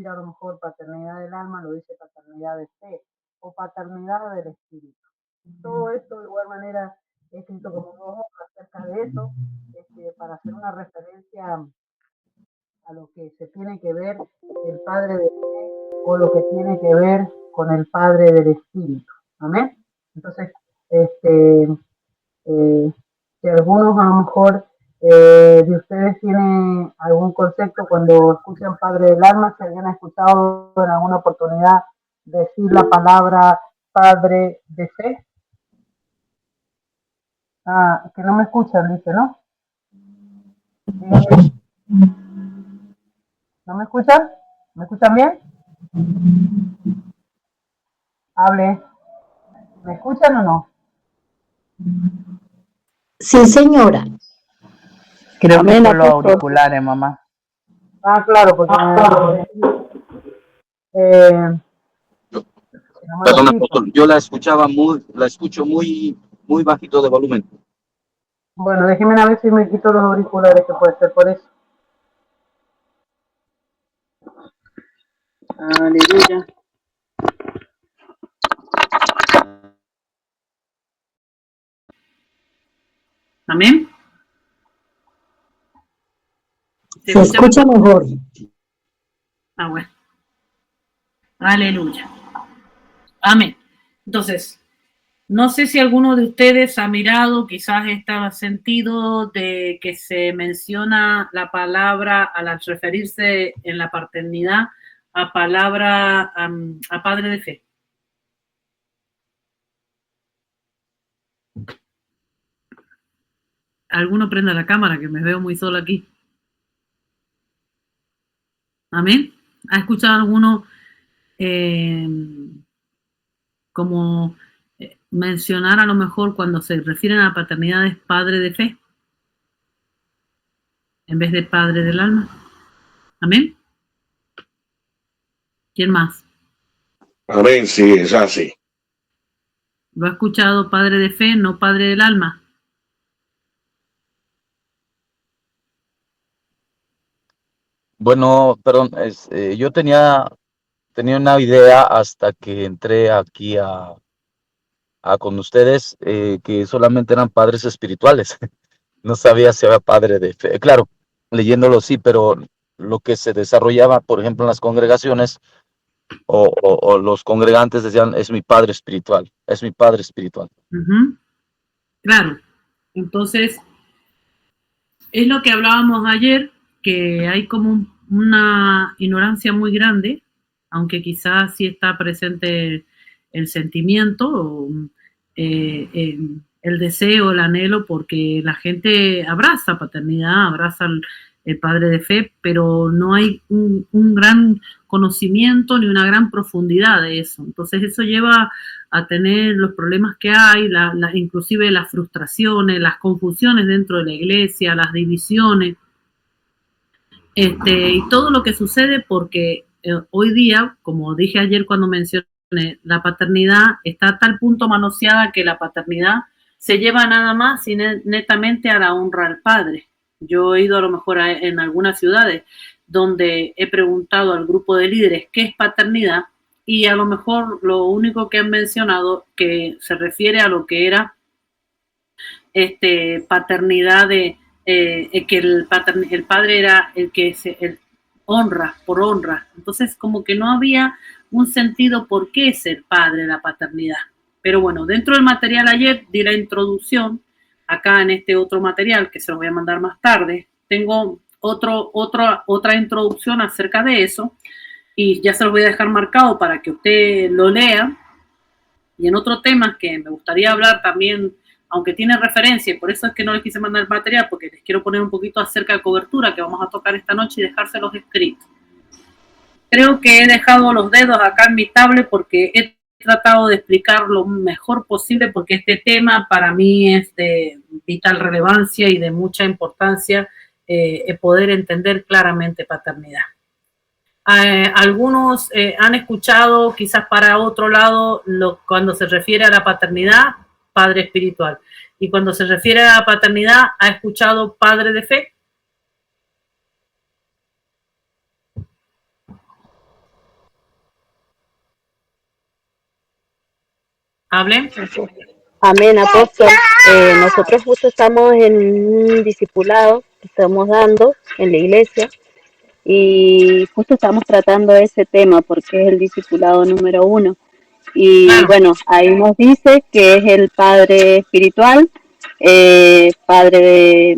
decir a lo mejor paternidad del alma, lo dice paternidad de fe o paternidad del espíritu. Todo esto de igual manera he escrito como dos hojas acerca de eso, para hacer una referencia a lo que se tiene que ver el Padre de fe o lo que tiene que ver con el Padre del Espíritu. ¿Amén? Entonces, si algunos a lo mejor de ustedes tienen algún concepto cuando escuchan Padre del Alma, si alguien ha escuchado en alguna oportunidad decir la palabra Padre de fe. Ah, que no me escuchan, dice, ¿no? ¿No me escuchan? ¿Me escuchan bien? Hable. ¿Me escuchan o no? Sí, señora. Creo que son los auriculares, mamá. Ah, claro, porque Perdona, pastor, yo la escucho muy bajito de volumen. Bueno, déjenme a ver si me quito los auriculares, que puede ser por eso. Aleluya. Amén. Se escucha mejor. Ah, bueno. Aleluya. Amén. Entonces, no sé si alguno de ustedes ha mirado, quizás está sentido de que se menciona la palabra al referirse en la paternidad a palabra a padre de fe. Alguno prenda la cámara, que me veo muy sola aquí. Amén. ¿Ha escuchado alguno como mencionar a lo mejor cuando se refieren a la paternidad es padre de fe en vez de padre del alma? Amén. ¿Quién más? Amén, sí, es así. ¿Lo ha escuchado padre de fe, no padre del alma? Bueno, perdón, yo tenía una idea hasta que entré aquí con ustedes, que solamente eran padres espirituales. No sabía si había padre de fe. Claro, leyéndolo sí, pero lo que se desarrollaba, por ejemplo, en las congregaciones o los congregantes decían, es mi padre espiritual, es mi padre espiritual. Claro. Entonces, es lo que hablábamos ayer, que hay como una ignorancia muy grande, aunque quizás sí está presente el sentimiento, el deseo, el anhelo, porque la gente abraza paternidad, abraza el padre de fe, pero no hay un gran conocimiento ni una gran profundidad de eso. Entonces eso lleva a tener los problemas que hay, inclusive las frustraciones, las confusiones dentro de la iglesia, las divisiones, y todo lo que sucede porque hoy día, como dije ayer cuando mencioné, la paternidad está a tal punto manoseada que la paternidad se lleva nada más y netamente a la honra al padre. Yo he ido a lo mejor en algunas ciudades donde he preguntado al grupo de líderes qué es paternidad y a lo mejor lo único que han mencionado que se refiere a lo que era paternidad de que el padre era el que se honra por honra. Entonces como que no había un sentido por qué ser padre la paternidad. Pero bueno, dentro del material ayer di la introducción, acá en este otro material que se lo voy a mandar más tarde, tengo otra introducción acerca de eso y ya se lo voy a dejar marcado para que usted lo lea. Y en otro tema que me gustaría hablar también, aunque tiene referencia, y por eso es que no les quise mandar el material, porque les quiero poner un poquito acerca de cobertura que vamos a tocar esta noche y dejárselos escritos. Creo que he dejado los dedos acá en mi tablet porque he tratado de explicar lo mejor posible, porque este tema para mí es de vital relevancia y de mucha importancia poder entender claramente paternidad. Algunos han escuchado quizás para otro lado cuando se refiere a la paternidad, padre espiritual. Y cuando se refiere a la paternidad, ¿ha escuchado padre de fe? Hablen. Amén, apóstol. Nosotros justo estamos en un discipulado que estamos dando en la iglesia y justo estamos tratando ese tema porque es el discipulado número 1. Y Claro. bueno, ahí nos dice que es el padre espiritual, padre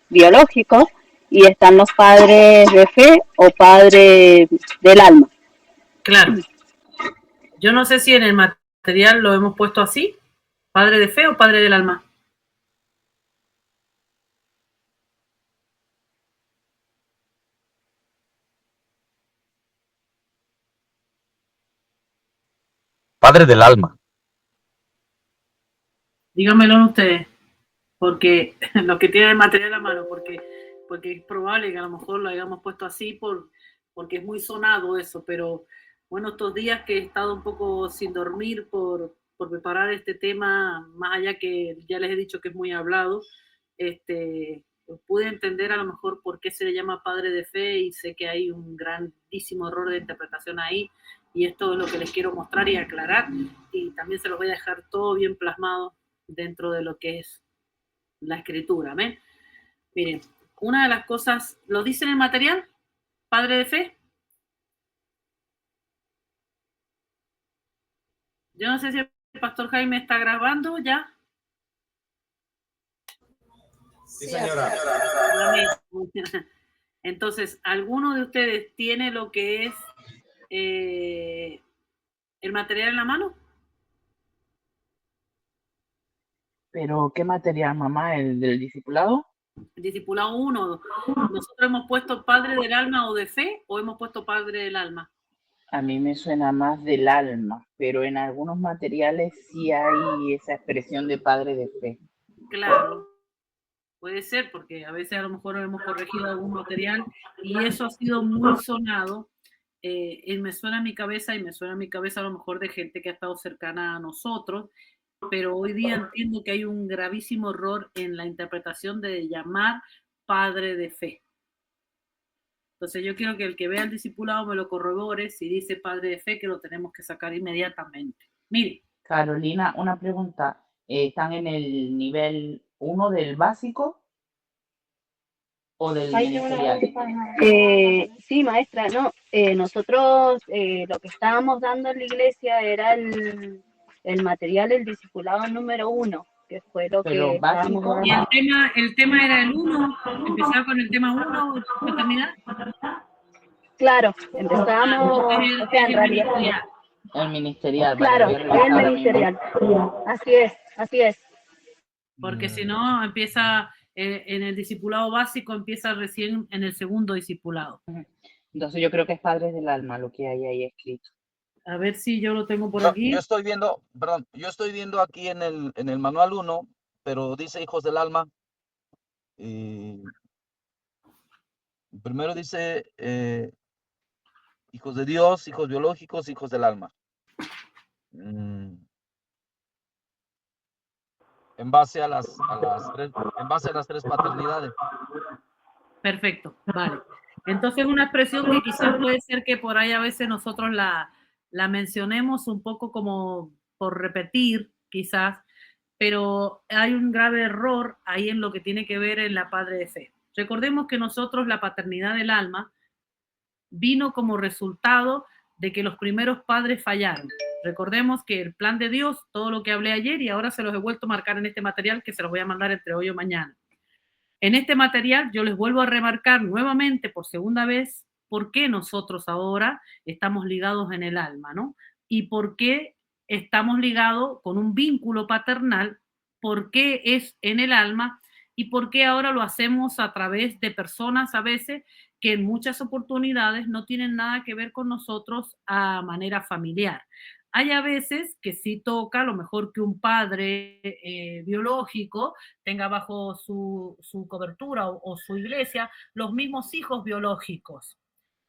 biológico, y están los padres de fe o padre del alma. Claro. Yo no sé si en el material lo hemos puesto así, padre de fe o padre del alma. Padre del alma. Díganmelo ustedes, porque los que tienen el material a mano, porque es probable que a lo mejor lo hayamos puesto así porque es muy sonado eso, pero bueno, estos días que he estado un poco sin dormir por preparar este tema, más allá que ya les he dicho que es muy hablado, pude entender a lo mejor por qué se le llama padre de fe y sé que hay un grandísimo error de interpretación ahí y esto es lo que les quiero mostrar y aclarar y también se los voy a dejar todo bien plasmado dentro de lo que es la escritura. ¿Ven? Miren, una de las cosas, ¿lo dice en el material? Padre de fe. Yo no sé si el pastor Jaime está grabando ya. Sí, señora. Entonces, ¿alguno de ustedes tiene lo que es el material en la mano? ¿Pero qué material, mamá? ¿El del discipulado? El discipulado 1. ¿Nosotros hemos puesto padre del alma o de fe o hemos puesto padre del alma? A mí me suena más del alma, pero en algunos materiales sí hay esa expresión de padre de fe. Claro, puede ser porque a veces a lo mejor hemos corregido algún material y eso ha sido muy sonado. Y me suena a mi cabeza y me suena a mi cabeza a lo mejor de gente que ha estado cercana a nosotros, pero hoy día entiendo que hay un gravísimo error en la interpretación de llamar padre de fe. Entonces yo quiero que el que vea el discipulado me lo corrobore, si dice padre de fe, que lo tenemos que sacar inmediatamente. Mire. Carolina, una pregunta. ¿Están en el nivel 1 del básico o del ministerial? Sí, maestra, no. Nosotros lo que estábamos dando en la iglesia era el material, el discipulado número 1, que fue lo Pero que estábamos básico. ¿Y el tema era el 1? ¿Empezaba con el tema 1, paternidad? Claro, empezábamos, o sea, en realidad. El ministerial, claro, vale, voy a revisar el ministerial. Así es, así es. Porque si no, empieza en el discipulado básico, empieza recién en el segundo discipulado. Entonces yo creo que es padres del alma lo que hay ahí escrito. A ver si yo lo tengo por No, aquí. yo estoy viendo aquí en el manual 1, pero dice hijos del alma. Y primero dice hijos de Dios, hijos biológicos, hijos del alma. En base a las tres paternidades. Perfecto, vale. Entonces una expresión que quizás puede ser que por ahí a veces nosotros la mencionemos un poco como por repetir, quizás, pero hay un grave error ahí en lo que tiene que ver en la padre de fe. Recordemos que nosotros la paternidad del alma vino como resultado de que los primeros padres fallaron. Recordemos que el plan de Dios, todo lo que hablé ayer y ahora se los he vuelto a marcar en este material que se los voy a mandar entre hoy o mañana. En este material yo les vuelvo a remarcar nuevamente por segunda vez por qué nosotros ahora estamos ligados en el alma, ¿no? Y por qué estamos ligados con un vínculo paternal, por qué es en el alma y por qué ahora lo hacemos a través de personas a veces que en muchas oportunidades no tienen nada que ver con nosotros a manera familiar. Hay a veces que sí toca, a lo mejor que un padre biológico tenga bajo su cobertura o su iglesia los mismos hijos biológicos.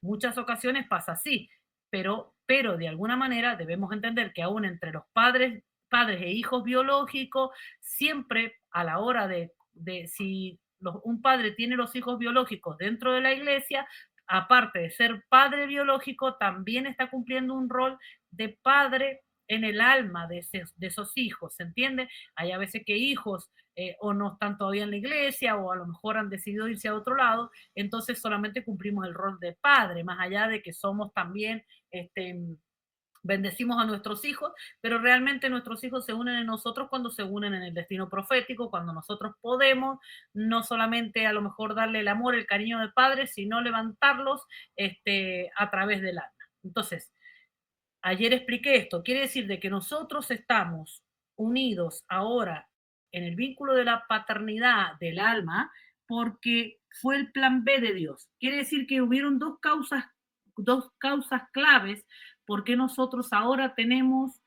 Muchas ocasiones pasa así, pero de alguna manera debemos entender que aún entre los padres e hijos biológicos, siempre a la hora de si un padre tiene los hijos biológicos dentro de la iglesia, aparte de ser padre biológico, también está cumpliendo un rol de padre en el alma de esos hijos, ¿se entiende? Hay a veces que hijos o no están todavía en la iglesia o a lo mejor han decidido irse a otro lado, entonces solamente cumplimos el rol de padre, más allá de que somos también, bendecimos a nuestros hijos, pero realmente nuestros hijos se unen en nosotros cuando se unen en el destino profético, cuando nosotros podemos no solamente a lo mejor darle el amor, el cariño de padre, sino levantarlos a través del alma. Entonces, ayer expliqué esto, quiere decir de que nosotros estamos unidos ahora en el vínculo de la paternidad del alma porque fue el plan B de Dios. Quiere decir que hubieron dos causas claves por qué nosotros ahora tenemos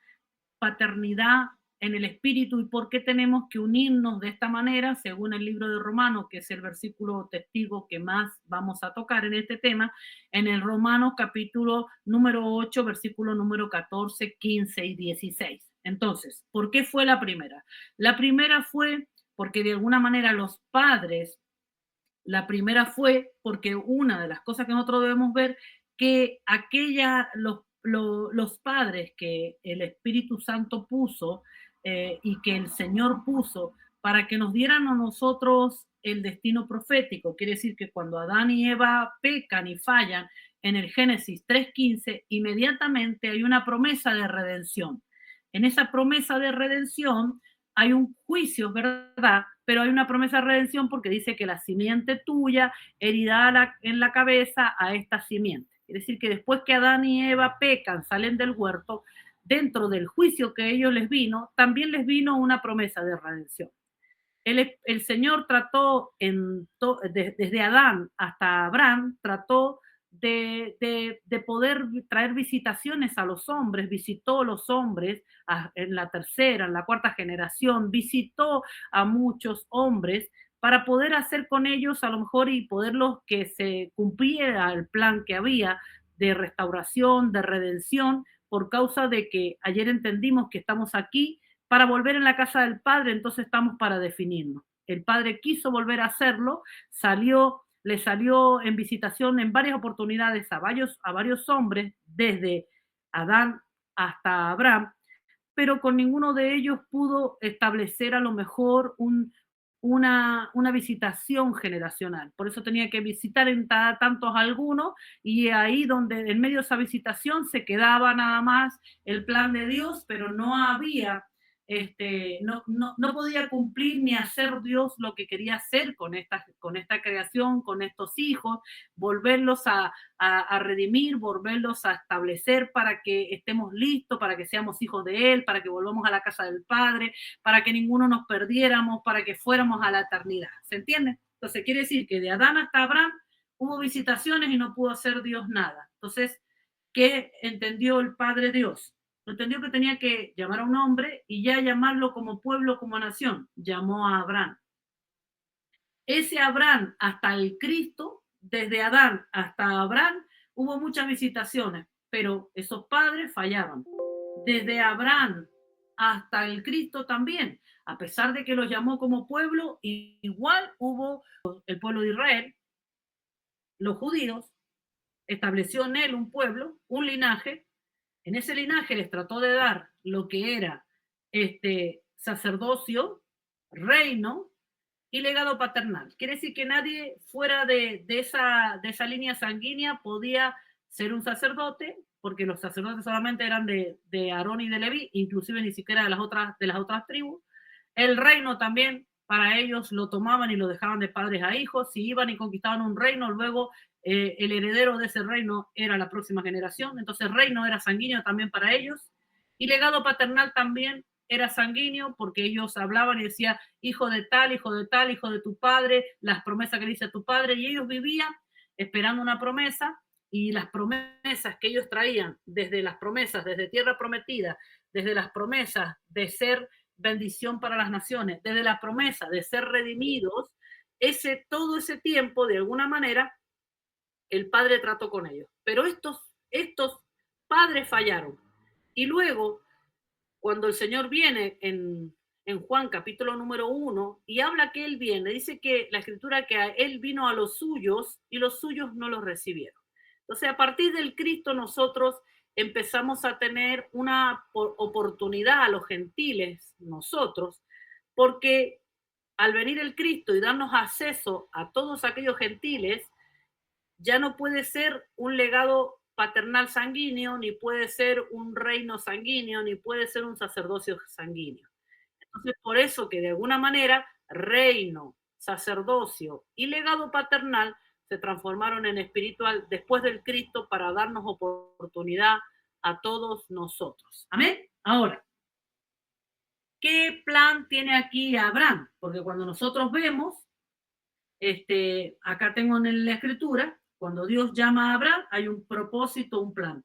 paternidad en el espíritu y por qué tenemos que unirnos de esta manera, según el libro de Romanos, que es el versículo testigo que más vamos a tocar en este tema, en el Romanos capítulo número 8, versículo número 14, 15 y 16. Entonces, ¿por qué fue la primera? La primera fue porque de alguna manera los padres, la primera fue porque una de las cosas que nosotros debemos ver, que los padres que el Espíritu Santo puso y que el Señor puso para que nos dieran a nosotros el destino profético. Quiere decir que cuando Adán y Eva pecan y fallan, en el Génesis 3:15, inmediatamente hay una promesa de redención. En esa promesa de redención hay un juicio, ¿verdad? Pero hay una promesa de redención porque dice que la simiente tuya herirá en la cabeza a esta simiente. Es decir, que después que Adán y Eva pecan, salen del huerto, dentro del juicio que a ellos les vino, también les vino una promesa de redención. El Señor trató desde Adán hasta Abraham, trató de poder traer visitaciones a los hombres, visitó a los hombres en la tercera, en la cuarta generación, visitó a muchos hombres para poder hacer con ellos a lo mejor y poderlos que se cumpliera el plan que había de restauración, de redención, por causa de que ayer entendimos que estamos aquí para volver en la casa del Padre, entonces estamos para definirnos. El Padre quiso volver a hacerlo, le salió en visitación en varias oportunidades a varios hombres, desde Adán hasta Abraham, pero con ninguno de ellos pudo establecer a lo mejor una visitación generacional. Por eso tenía que visitar en tantos algunos, y ahí donde en medio de esa visitación se quedaba nada más el plan de Dios, pero no había no podía cumplir ni hacer Dios lo que quería hacer con esta creación, con estos hijos, volverlos a redimir, volverlos a establecer para que estemos listos, para que seamos hijos de Él, para que volvamos a la casa del Padre, para que ninguno nos perdiéramos, para que fuéramos a la eternidad. ¿Se entiende? Entonces quiere decir que de Adán hasta Abraham hubo visitaciones y no pudo hacer Dios nada. Entonces, ¿qué entendió el Padre Dios? Entendió que tenía que llamar a un hombre y ya llamarlo como pueblo, como nación. Llamó a Abraham. Ese Abraham hasta el Cristo, desde Adán hasta Abraham, hubo muchas visitaciones, pero esos padres fallaban. Desde Abraham hasta el Cristo también, a pesar de que los llamó como pueblo, igual hubo el pueblo de Israel, los judíos, estableció en él un pueblo, un linaje. En ese linaje les trató de dar lo que era sacerdocio, reino y legado paternal. Quiere decir que nadie fuera de esa línea sanguínea podía ser un sacerdote, porque los sacerdotes solamente eran de Aarón y de Leví, inclusive ni siquiera de las otras tribus. El reino también, para ellos lo tomaban y lo dejaban de padres a hijos. Si iban y conquistaban un reino, luego el heredero de ese reino era la próxima generación. Entonces el reino era sanguíneo también para ellos. Y legado paternal también era sanguíneo, porque ellos hablaban y decían hijo de tal, hijo de tal, hijo de tu padre, las promesas que le dice a tu padre, y ellos vivían esperando una promesa, y las promesas que ellos traían, desde las promesas, desde tierra prometida, desde las promesas de ser bendición para las naciones, desde la promesa de ser redimidos, todo ese tiempo, de alguna manera, el Padre trató con ellos. Pero estos padres fallaron. Y luego, cuando el Señor viene en Juan capítulo número 1 y habla que Él viene, dice que la Escritura que Él vino a los suyos y los suyos no los recibieron. Entonces, a partir del Cristo nosotros empezamos a tener una oportunidad a los gentiles, nosotros, porque al venir el Cristo y darnos acceso a todos aquellos gentiles, ya no puede ser un legado paternal sanguíneo, ni puede ser un reino sanguíneo, ni puede ser un sacerdocio sanguíneo. Entonces, por eso que de alguna manera reino, sacerdocio y legado paternal se transformaron en espiritual después del Cristo para darnos oportunidad a todos nosotros. Amén. Ahora, ¿qué plan tiene aquí Abraham? Porque cuando nosotros vemos, acá tengo en la escritura, cuando Dios llama a Abraham, hay un propósito, un plan.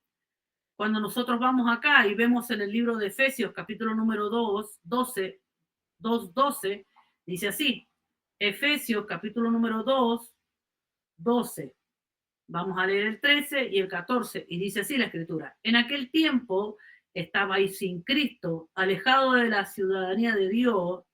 Cuando nosotros vamos acá y vemos en el libro de Efesios, capítulo número 12, dice así, Efesios, capítulo número 12. Vamos a leer el 13 y el 14, y dice así la escritura. En aquel tiempo estabais sin Cristo, alejado de la ciudadanía de Dios,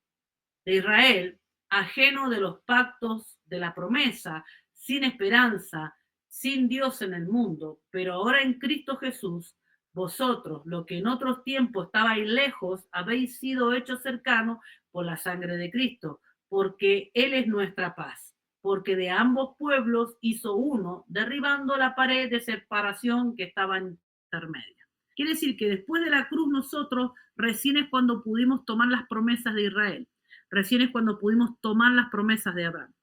de Israel, ajeno de los pactos de la promesa, sin esperanza, sin Dios en el mundo. Pero ahora en Cristo Jesús, vosotros, lo que en otros tiempos estabais lejos, habéis sido hechos cercanos por la sangre de Cristo, porque Él es nuestra paz. Porque de ambos pueblos hizo uno, derribando la pared de separación que estaba intermedia. Quiere decir que después de la cruz nosotros recién es cuando pudimos tomar las promesas de Israel. Recién es cuando pudimos tomar las promesas de Abraham.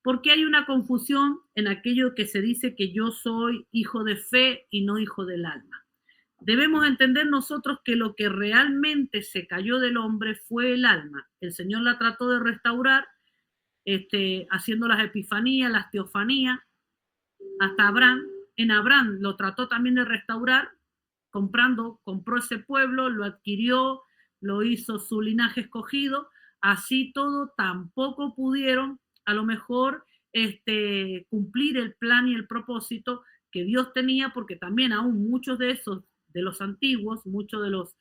Porque hay una confusión en aquello que se dice que yo soy hijo de fe y no hijo del alma. Debemos entender nosotros que lo que realmente se cayó del hombre fue el alma. El Señor la trató de restaurar, haciendo las epifanías, las teofanías, hasta Abraham. En Abraham lo trató también de restaurar, compró ese pueblo, lo adquirió, lo hizo su linaje escogido. Así todo, tampoco pudieron a lo mejor cumplir el plan y el propósito que Dios tenía, porque también aún muchos de esos, de los antiguos, muchos de los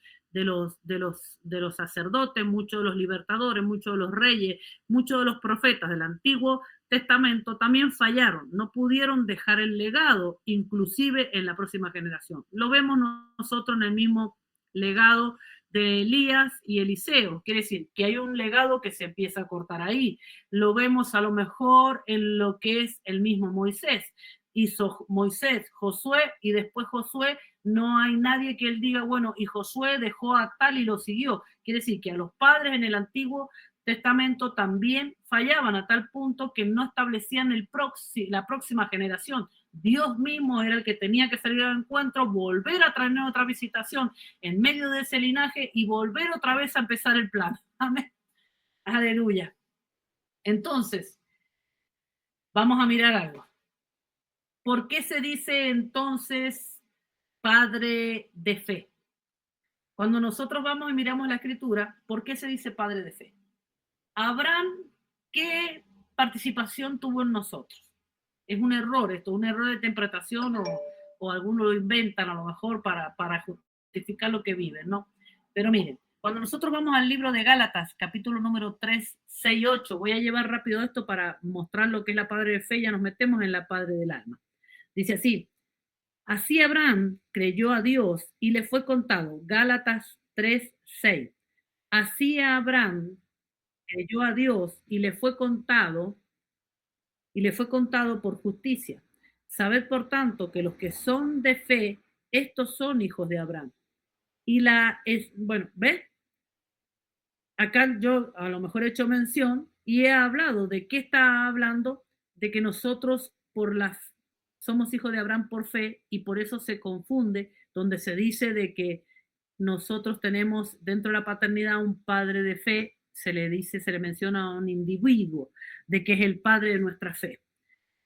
sacerdotes, muchos de los libertadores, muchos de los reyes, muchos de los profetas del Antiguo Testamento también fallaron, no pudieron dejar el legado, inclusive en la próxima generación. Lo vemos nosotros en el mismo legado de Elías y Eliseo, quiere decir que hay un legado que se empieza a cortar ahí. Lo vemos a lo mejor en lo que es el mismo Moisés. Hizo Moisés, Josué, y después Josué, no hay nadie que él diga, bueno, y Josué dejó a tal y lo siguió. Quiere decir que a los padres en el Antiguo Testamento también fallaban a tal punto que no establecían la próxima generación. Dios mismo era el que tenía que salir al encuentro, volver a traer otra visitación en medio de ese linaje y volver otra vez a empezar el plan. Amén. Aleluya. Entonces, vamos a mirar algo. ¿Por qué se dice entonces padre de fe? Cuando nosotros vamos y miramos la escritura, ¿por qué se dice padre de fe? Abraham, ¿qué participación tuvo en nosotros? Es un error esto, un error de interpretación o algunos lo inventan a lo mejor para justificar lo que viven, ¿no? Pero miren, cuando nosotros vamos al libro de Gálatas, capítulo número 3, 6, 8, voy a llevar rápido esto para mostrar lo que es la padre de fe, ya nos metemos en la padre del alma. Dice así, así Abraham creyó a Dios y le fue contado, Gálatas 3, 6. Así Abraham creyó a Dios y le fue contado por justicia. Sabed, por tanto, que los que son de fe, estos son hijos de Abraham. Y bueno, ¿ves? Acá yo a lo mejor he hecho mención y he hablado de qué está hablando, de que nosotros somos hijos de Abraham por fe, y por eso se confunde donde se dice de que nosotros tenemos dentro de la paternidad un padre de fe, se le menciona a un individuo, de que es el padre de nuestra fe.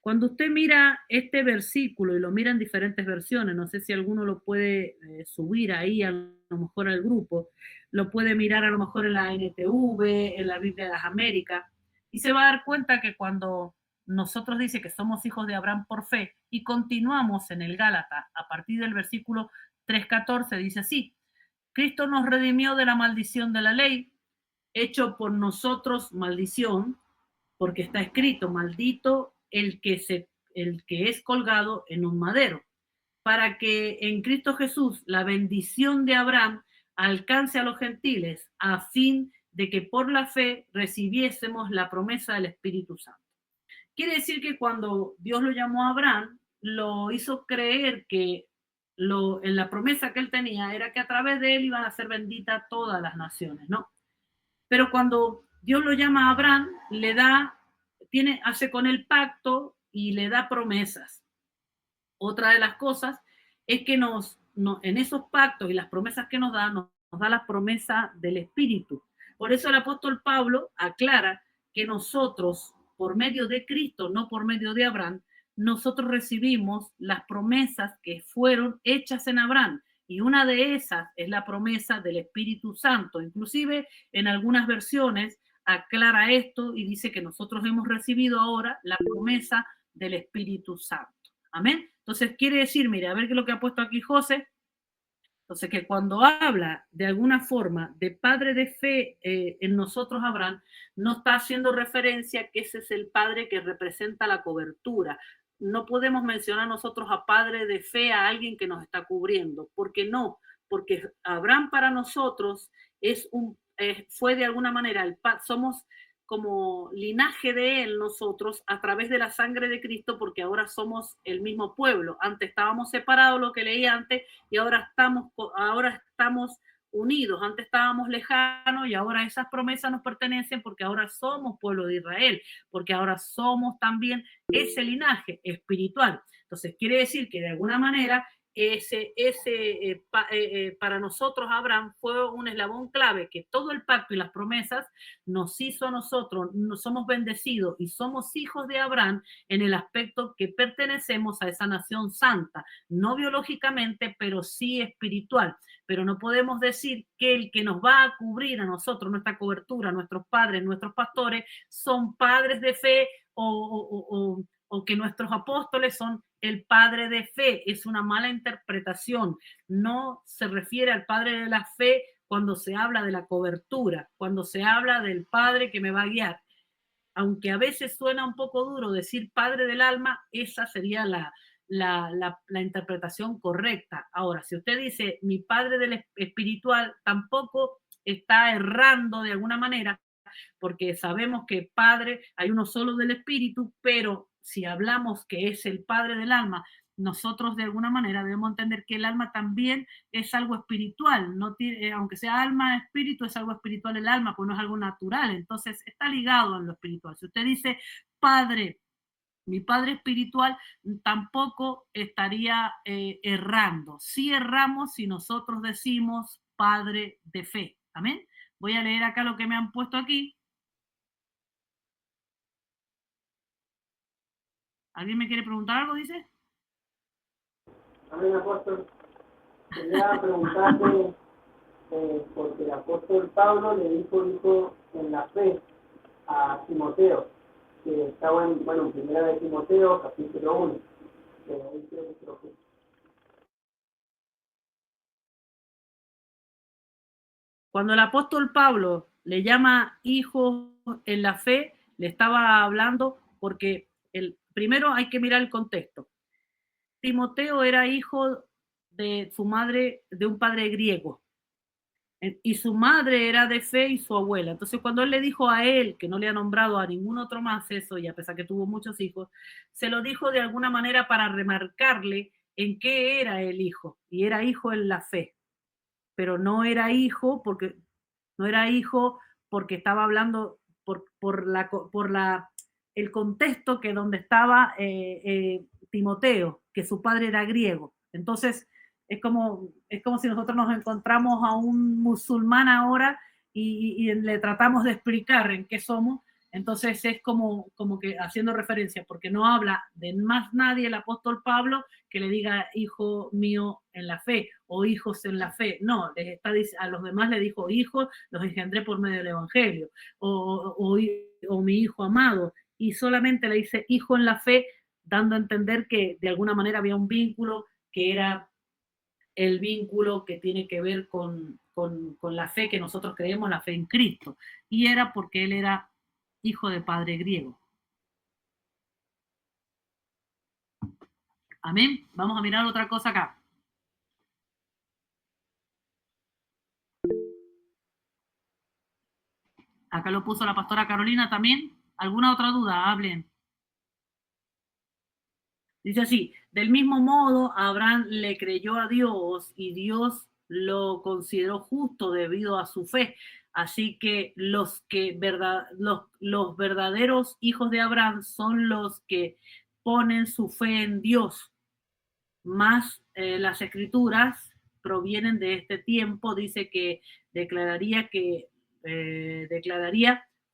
Cuando usted mira este versículo y lo mira en diferentes versiones, no sé si alguno lo puede subir ahí a lo mejor al grupo, lo puede mirar a lo mejor en la NTV, en la Biblia de las Américas, y se va a dar cuenta que cuando nosotros dice que somos hijos de Abraham por fe y continuamos en el Gálatas a partir del versículo 3:14, dice así, Cristo nos redimió de la maldición de la ley, hecho por nosotros maldición, porque está escrito, maldito el que es colgado en un madero, para que en Cristo Jesús la bendición de Abraham alcance a los gentiles, a fin de que por la fe recibiésemos la promesa del Espíritu Santo. Quiere decir que cuando Dios lo llamó a Abraham, lo hizo creer que en la promesa que él tenía era que a través de él iban a ser benditas todas las naciones, ¿no? Pero cuando Dios lo llama a Abraham, hace con él pacto y le da promesas. Otra de las cosas es que en esos pactos y las promesas que nos da la promesa del Espíritu. Por eso el apóstol Pablo aclara que nosotros, por medio de Cristo, no por medio de Abraham, nosotros recibimos las promesas que fueron hechas en Abraham. Y una de esas es la promesa del Espíritu Santo. Inclusive en algunas versiones aclara esto y dice que nosotros hemos recibido ahora la promesa del Espíritu Santo. Amén. Entonces quiere decir, mire, a ver qué es lo que ha puesto aquí José. Entonces que cuando habla de alguna forma de padre de fe en nosotros Abraham, no está haciendo referencia a que ese es el padre que representa la cobertura. No podemos mencionar nosotros a padre de fe a alguien que nos está cubriendo. ¿Por qué no? Porque Abraham para nosotros fue de alguna manera, somos como linaje de él nosotros a través de la sangre de Cristo, porque ahora somos el mismo pueblo. Antes estábamos separados, lo que leí antes, y ahora estamos unidos. Antes estábamos lejanos y ahora esas promesas nos pertenecen porque ahora somos pueblo de Israel, porque ahora somos también ese linaje espiritual. Entonces quiere decir que de alguna manera para nosotros Abraham fue un eslabón clave, que todo el pacto y las promesas nos hizo a nosotros, somos bendecidos y somos hijos de Abraham en el aspecto que pertenecemos a esa nación santa, no biológicamente, pero sí espiritual. Pero no podemos decir que el que nos va a cubrir a nosotros, nuestra cobertura, nuestros padres, nuestros pastores, son padres de fe o que nuestros apóstoles son el padre de fe. Es una mala interpretación. No se refiere al padre de la fe cuando se habla de la cobertura, cuando se habla del padre que me va a guiar. Aunque a veces suena un poco duro decir padre del alma, esa sería la interpretación correcta. Ahora, si usted dice mi padre del espiritual, tampoco está errando de alguna manera, porque sabemos que padre hay uno solo del espíritu, pero si hablamos que es el padre del alma, nosotros de alguna manera debemos entender que el alma también es algo espiritual, no tiene, aunque sea alma, espíritu, es algo espiritual el alma, pues no es algo natural, entonces está ligado a lo espiritual. Si usted dice padre, mi padre espiritual, tampoco estaría errando. Sí erramos si nosotros decimos padre de fe. Amén. Voy a leer acá lo que me han puesto aquí. ¿Alguien me quiere preguntar algo, dice? Amén, apóstol. Quería preguntarle, porque el apóstol Pablo le dijo hijo en la fe a Timoteo, que estaba en primera de Timoteo, capítulo 1. Ahí creo que lo que... Cuando el apóstol Pablo le llama hijo en la fe, le estaba hablando porque primero hay que mirar el contexto. Timoteo era hijo de su madre, de un padre griego, y su madre era de fe y su abuela. Entonces cuando él le dijo a él, que no le ha nombrado a ningún otro más eso, y a pesar que tuvo muchos hijos, se lo dijo de alguna manera para remarcarle en qué era el hijo, y era hijo en la fe, pero no era hijo porque estaba hablando por el contexto que donde estaba Timoteo, que su padre era griego. Entonces es como si nosotros nos encontramos a un musulmán ahora y le tratamos de explicar en qué somos. Entonces es como que haciendo referencia, porque no habla de más nadie el apóstol Pablo que le diga hijo mío en la fe o hijos en la fe. No, a los demás le dijo hijos, los engendré por medio del evangelio, o mi hijo amado, y solamente le dice hijo en la fe, dando a entender que de alguna manera había un vínculo que era el vínculo que tiene que ver con la fe que nosotros creemos, la fe en Cristo, y era porque él era hijo de padre griego. Amén. Vamos a mirar otra cosa acá. Acá lo puso la pastora Carolina también. ¿Alguna otra duda? Hablen. Dice así, del mismo modo, Abraham le creyó a Dios y Dios lo consideró justo debido a su fe. Así que los verdaderos hijos de Abraham son los que ponen su fe en Dios. Más las escrituras provienen de este tiempo, dice que declararía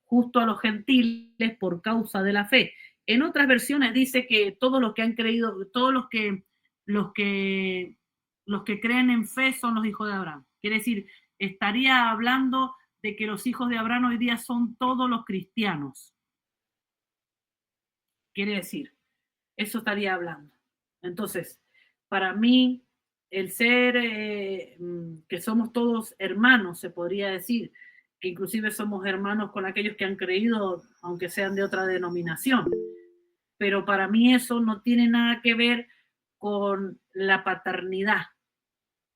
justo a los gentiles por causa de la fe. En otras versiones dice que todos los que han creído, todos los que creen en fe son los hijos de Abraham. Quiere decir, estaría hablando de que los hijos de Abraham hoy día son todos los cristianos. Quiere decir, eso estaría hablando. Entonces, para mí, el ser que somos todos hermanos, se podría decir, que inclusive somos hermanos con aquellos que han creído, aunque sean de otra denominación. Pero para mí eso no tiene nada que ver con la paternidad.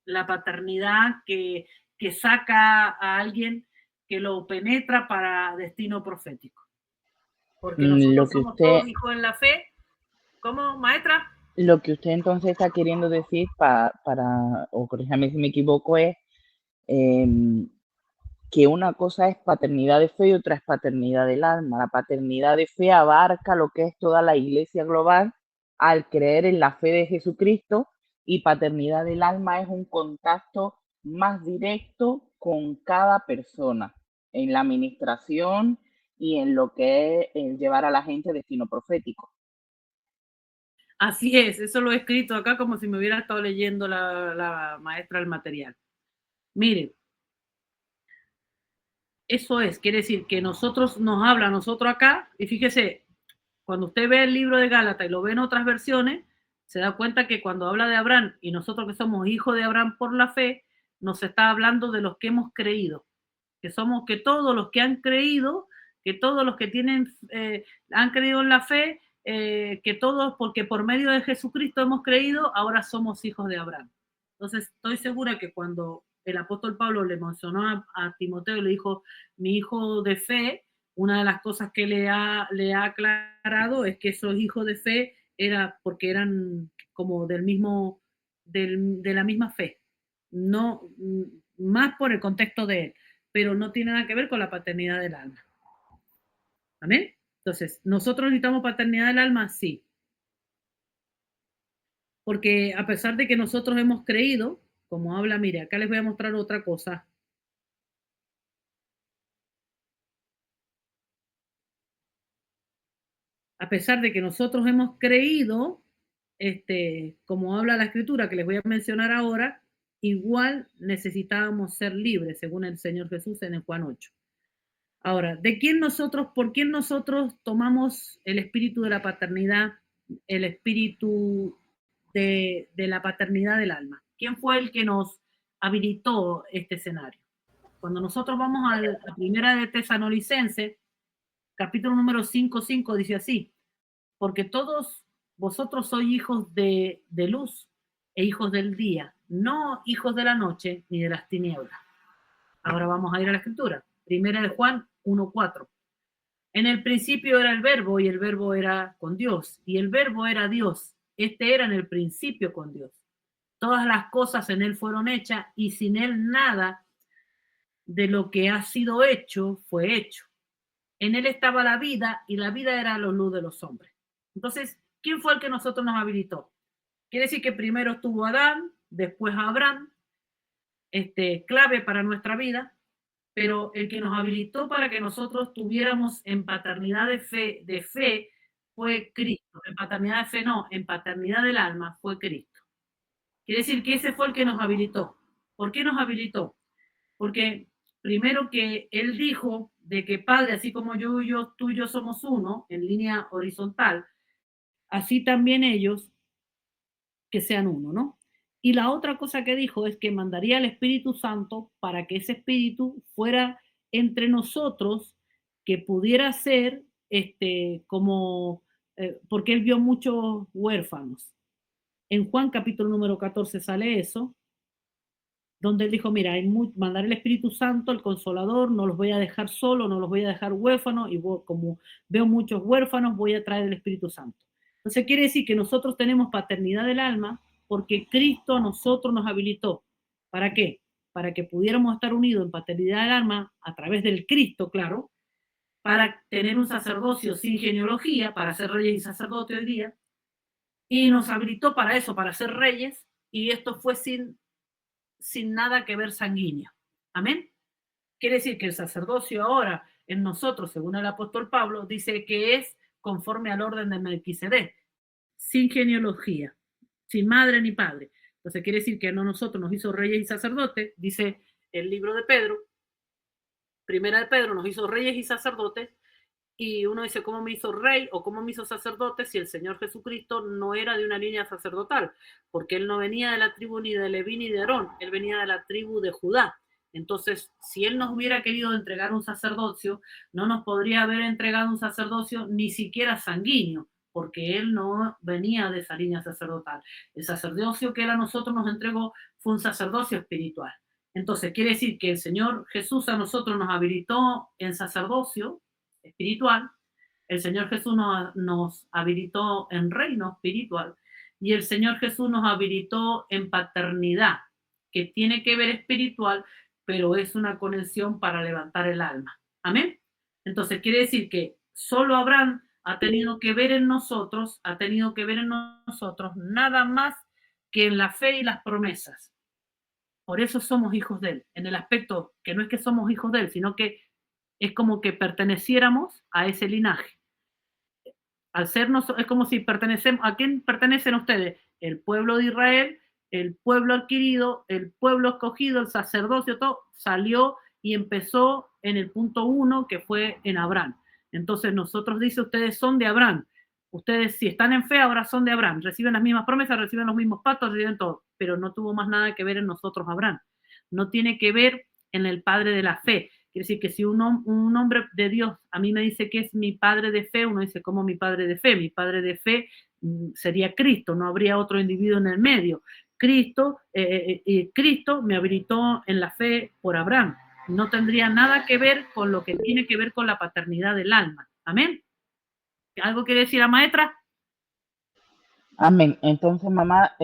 La paternidad que saca a alguien que lo penetra para destino profético. Porque nosotros somos todos hijos en la fe. ¿Cómo, maestra? Lo que usted entonces está queriendo decir, o corríjame si me equivoco, es que una cosa es paternidad de fe y otra es paternidad del alma. La paternidad de fe abarca lo que es toda la iglesia global al creer en la fe de Jesucristo, y paternidad del alma es un contacto más directo con cada persona en la administración y en lo que es el llevar a la gente a destino profético. Así es, eso lo he escrito acá como si me hubiera estado leyendo la maestra el material. Mire, eso es, quiere decir que nosotros nos habla a nosotros acá, y fíjese, cuando usted ve el libro de Gálatas y lo ve en otras versiones, se da cuenta que cuando habla de Abraham y nosotros que somos hijos de Abraham por la fe, nos está hablando de los que hemos creído, que somos que todos los que han creído, que todos los que han creído en la fe, que todos, porque por medio de Jesucristo hemos creído, ahora somos hijos de Abraham. Entonces, estoy segura que cuando el apóstol Pablo le mencionó a Timoteo y le dijo, mi hijo de fe, una de las cosas que le ha aclarado es que esos hijos de fe era porque eran como de la misma fe, no más por el contexto de él, pero no tiene nada que ver con la paternidad del alma. ¿Amén? Entonces, ¿nosotros necesitamos paternidad del alma? Sí. Porque a pesar de que nosotros hemos creído, como habla, mire, acá les voy a mostrar otra cosa. A pesar de que nosotros hemos creído, como habla la escritura, que les voy a mencionar ahora, igual necesitábamos ser libres, según el Señor Jesús en el Juan 8. Ahora, ¿por quién nosotros tomamos el espíritu de la paternidad, el espíritu de la paternidad del alma? ¿Quién fue el que nos habilitó este escenario? Cuando nosotros vamos a la primera de Tesalonicenses, capítulo número 5:5, dice así, porque todos vosotros sois hijos de luz e hijos del día, no hijos de la noche ni de las tinieblas. Ahora vamos a ir a la escritura. Primera de Juan 1:4. En el principio era el verbo y el verbo era con Dios y el verbo era Dios. Este era en el principio con Dios. Todas las cosas en él fueron hechas y sin él nada de lo que ha sido hecho fue hecho. En él estaba la vida y la vida era la luz de los hombres. Entonces, ¿quién fue el que nosotros nos habilitó? Quiere decir que primero estuvo Adán, después Abraham, clave para nuestra vida, pero el que nos habilitó para que nosotros tuviéramos en paternidad de fe fue Cristo. En paternidad de fe no, en paternidad del alma fue Cristo. Quiere decir que ese fue el que nos habilitó. ¿Por qué nos habilitó? Porque primero que él dijo de que Padre, así como tú y yo somos uno en línea horizontal, así también ellos que sean uno, ¿no? Y la otra cosa que dijo es que mandaría al Espíritu Santo para que ese Espíritu fuera entre nosotros, que pudiera ser porque él vio muchos huérfanos. En Juan capítulo número 14 sale eso, donde él dijo, mira, mandaré el Espíritu Santo, el Consolador, no los voy a dejar solos, no los voy a dejar huérfanos, y como veo muchos huérfanos, voy a traer el Espíritu Santo. Entonces quiere decir que nosotros tenemos paternidad del alma porque Cristo a nosotros nos habilitó. ¿Para qué? Para que pudiéramos estar unidos en paternidad del alma a través del Cristo, claro, para tener un sacerdocio sin genealogía, para ser reyes y sacerdotes hoy día, y nos habilitó para eso, para ser reyes, y esto fue sin nada que ver sanguíneo. Amén. Quiere decir que el sacerdocio ahora en nosotros, según el apóstol Pablo, dice que es conforme al orden de Melquisedec, sin genealogía, sin madre ni padre. Entonces quiere decir que a nosotros nos hizo reyes y sacerdotes, dice el libro de Pedro, primera de Pedro, nos hizo reyes y sacerdotes, y uno dice, ¿cómo me hizo rey o cómo me hizo sacerdote si el Señor Jesucristo no era de una línea sacerdotal? Porque él no venía de la tribu ni de Leví ni de Aarón, él venía de la tribu de Judá. Entonces, si él nos hubiera querido entregar un sacerdocio, no nos podría haber entregado un sacerdocio ni siquiera sanguíneo, porque él no venía de esa línea sacerdotal. El sacerdocio que él a nosotros nos entregó fue un sacerdocio espiritual. Entonces, quiere decir que el Señor Jesús a nosotros nos habilitó en sacerdocio espiritual, el Señor Jesús nos habilitó en reino espiritual, y el Señor Jesús nos habilitó en paternidad, que tiene que ver espiritual, pero es una conexión para levantar el alma. Amén. Entonces quiere decir que solo Abraham ha tenido que ver en nosotros, nada más que en la fe y las promesas. Por eso somos hijos de él, en el aspecto que no es que somos hijos de él, sino que es como que perteneciéramos a ese linaje. Al sernos, es como si pertenecemos, ¿a quién pertenecen ustedes? El pueblo de Israel, el pueblo adquirido, el pueblo escogido, el sacerdocio, todo salió y empezó en el punto 1, que fue en Abraham. Entonces nosotros dice, ustedes son de Abraham. Ustedes, si están en fe, ahora son de Abraham. Reciben las mismas promesas, reciben los mismos pactos, reciben todo. Pero no tuvo más nada que ver en nosotros Abraham. No tiene que ver en el padre de la fe. Quiere decir que si un hombre de Dios a mí me dice que es mi padre de fe, uno dice, ¿cómo mi padre de fe? Mi padre de fe sería Cristo, no habría otro individuo en el medio. Cristo me habilitó en la fe por Abraham. No tendría nada que ver con lo que tiene que ver con la paternidad del alma. Amén. ¿Algo quiere decir la maestra? Amén. Entonces, mamá,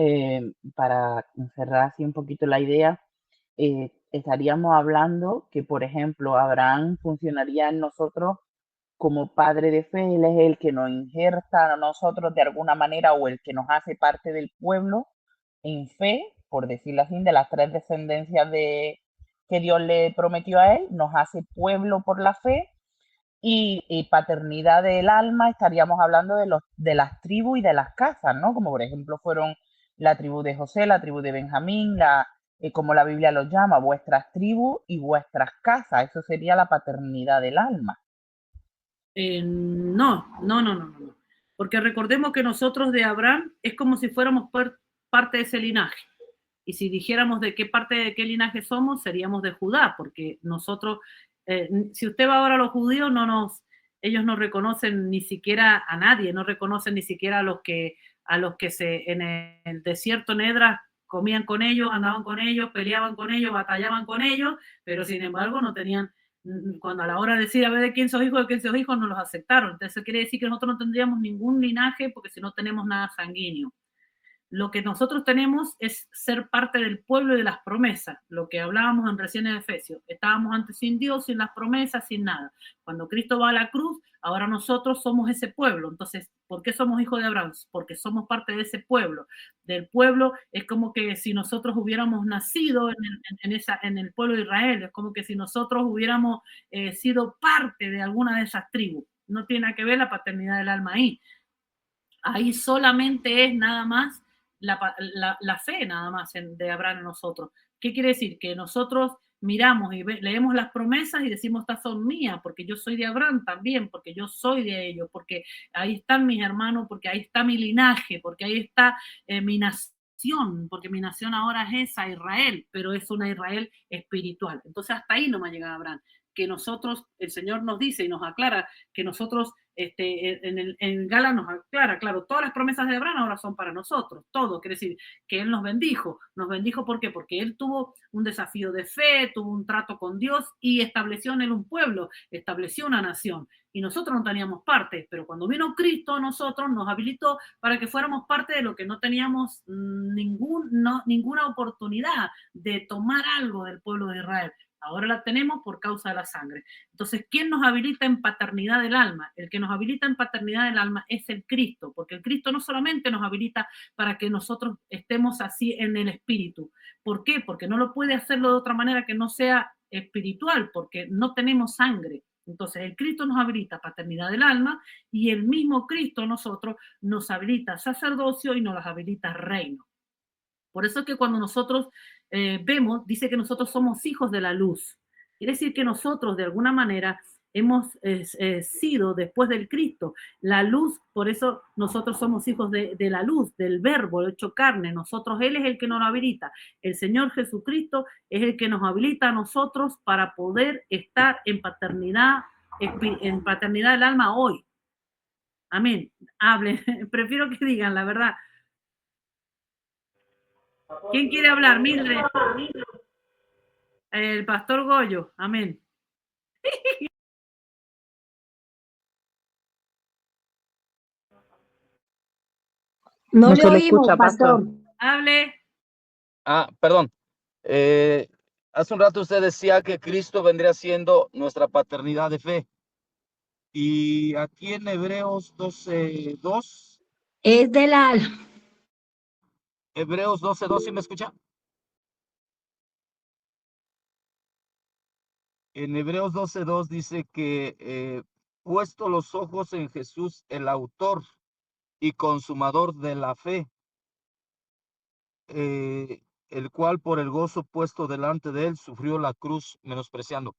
para cerrar así un poquito la idea, estaríamos hablando que, por ejemplo, Abraham funcionaría en nosotros como padre de fe. Él es el que nos injerta a nosotros de alguna manera, o el que nos hace parte del pueblo en fe, por decirlo así, de las 3 descendencias que Dios le prometió a él, nos hace pueblo por la fe. Y paternidad del alma, estaríamos hablando de las tribus y de las casas, ¿no? Como por ejemplo fueron la tribu de José, la tribu de Benjamín, como la Biblia los llama, vuestras tribus y vuestras casas. Eso sería la paternidad del alma. No. Porque recordemos que nosotros de Abraham es como si fuéramos parte de ese linaje. Y si dijéramos de qué parte de qué linaje somos, seríamos de Judá, porque nosotros, si usted va ahora a los judíos, ellos no reconocen ni siquiera a nadie, no reconocen ni siquiera a los que en el desierto Nedra comían con ellos, andaban con ellos, peleaban con ellos, batallaban con ellos, pero sin embargo no tenían, cuando a la hora de decir a ver de quién sos hijo, no los aceptaron. Entonces quiere decir que nosotros no tendríamos ningún linaje porque si no tenemos nada sanguíneo. Lo que nosotros tenemos es ser parte del pueblo y de las promesas, lo que hablábamos recién en Efesios. Estábamos antes sin Dios, sin las promesas, sin nada. Cuando Cristo va a la cruz, ahora nosotros somos ese pueblo. Entonces, ¿por qué somos hijos de Abraham? Porque somos parte de ese pueblo. Del pueblo es como que si nosotros hubiéramos nacido en el pueblo de Israel, es como que si nosotros hubiéramos sido parte de alguna de esas tribus. No tiene nada que ver la paternidad del alma ahí. Ahí solamente es nada más la fe nada más de Abraham en nosotros. ¿Qué quiere decir? Que nosotros miramos y leemos las promesas y decimos, estas son mías, porque yo soy de Abraham también, porque yo soy de ellos, porque ahí están mis hermanos, porque ahí está mi linaje, porque ahí está mi nación, porque mi nación ahora es esa, Israel, pero es una Israel espiritual. Entonces hasta ahí no me ha llegado Abraham. Que nosotros, el Señor nos dice y nos aclara que nosotros en Gala nos aclara, claro, todas las promesas de Abraham ahora son para nosotros, todo, quiere decir que él nos bendijo ¿por qué? Porque él tuvo un desafío de fe, tuvo un trato con Dios y estableció en él un pueblo, estableció una nación, y nosotros no teníamos parte, pero cuando vino Cristo a nosotros nos habilitó para que fuéramos parte de lo que no teníamos ninguna oportunidad de tomar algo del pueblo de Israel. Ahora la tenemos por causa de la sangre. Entonces, ¿quién nos habilita en paternidad del alma? El que nos habilita en paternidad del alma es el Cristo, porque el Cristo no solamente nos habilita para que nosotros estemos así en el espíritu. ¿Por qué? Porque no lo puede hacerlo de otra manera que no sea espiritual, porque no tenemos sangre. Entonces, el Cristo nos habilita paternidad del alma y el mismo Cristo nosotros nos habilita sacerdocio y nos habilita reino. Por eso es que cuando nosotros vemos, dice que nosotros somos hijos de la luz. Quiere decir que nosotros, de alguna manera, hemos sido después del Cristo. La luz, por eso nosotros somos hijos de la luz, del verbo hecho carne. Nosotros, Él es el que nos habilita. El Señor Jesucristo es el que nos habilita a nosotros para poder estar en paternidad del alma hoy. Amén. Hablen. Prefiero que digan la verdad. ¿Quién quiere hablar? Mildred. El pastor Goyo. Amén. No le se le oímos, escucha, pastor. pastor. Hable. Perdón. Hace un rato usted decía que Cristo vendría siendo nuestra paternidad de fe. Y aquí en Hebreos 12:2. Es del alma. Hebreos 12:2, ¿sí me escucha? En Hebreos 12:2 dice que puesto los ojos en Jesús, el autor y consumador de la fe, el cual por el gozo puesto delante de él sufrió la cruz menospreciando.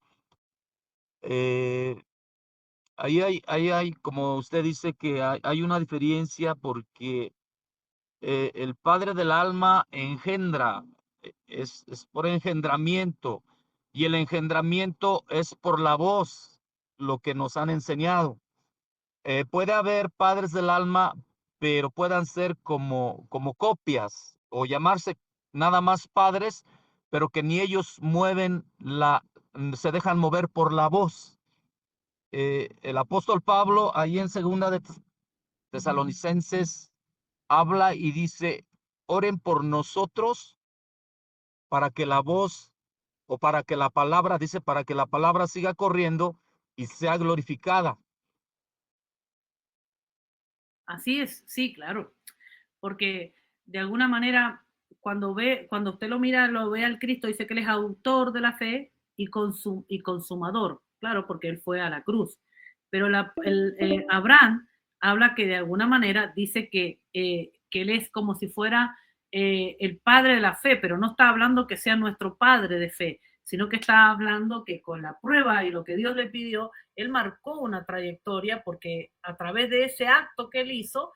Ahí hay, como usted dice, que hay una diferencia porque el padre del alma engendra, es por engendramiento, y el engendramiento es por la voz, lo que nos han enseñado. Puede haber padres del alma, pero puedan ser como copias o llamarse nada más padres, pero que ni ellos se dejan mover por la voz. El apóstol Pablo, ahí en segunda de Tesalonicenses, habla y dice: oren por nosotros para que la voz o para que la palabra, dice, para que la palabra siga corriendo y sea glorificada. Así es, sí, claro. Porque de alguna manera, cuando usted lo mira, lo ve al Cristo, dice que él es autor de la fe y consumador. Claro, porque él fue a la cruz. Pero Abraham habla que de alguna manera dice que él es como si fuera el padre de la fe, pero no está hablando que sea nuestro padre de fe, sino que está hablando que con la prueba y lo que Dios le pidió, él marcó una trayectoria porque a través de ese acto que él hizo,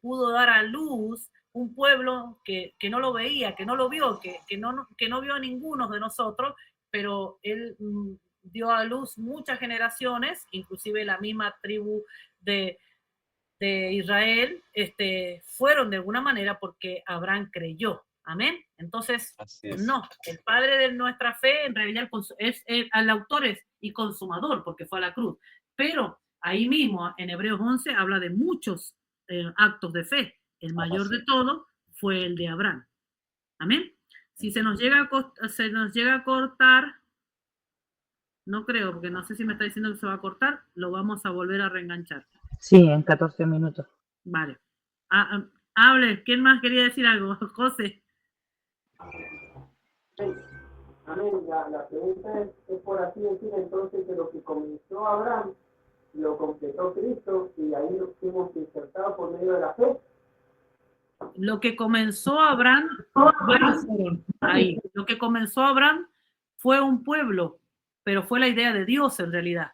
pudo dar a luz un pueblo que no lo veía, que no lo vio, que no vio a ninguno de nosotros, pero él dio a luz muchas generaciones, inclusive la misma tribu de Israel, fueron de alguna manera porque Abraham creyó. Amén. Entonces, no, el padre de nuestra fe en realidad es el autor y consumador porque fue a la cruz. Pero ahí mismo, en Hebreos 11, habla de muchos actos de fe. El mayor de todos fue el de Abraham. Amén. Si se nos llega a cortar, no creo, porque no sé si me está diciendo que se va a cortar, lo vamos a volver a reenganchar. Sí, en 14 minutos. Vale. Hable, ¿quién más quería decir algo? José. Amén. La pregunta es por así decir entonces que lo que comenzó Abraham lo completó Cristo y ahí nos fuimos insertados por medio de la fe. Lo que comenzó Abraham, ahí, lo que comenzó Abraham fue un pueblo, pero fue la idea de Dios en realidad.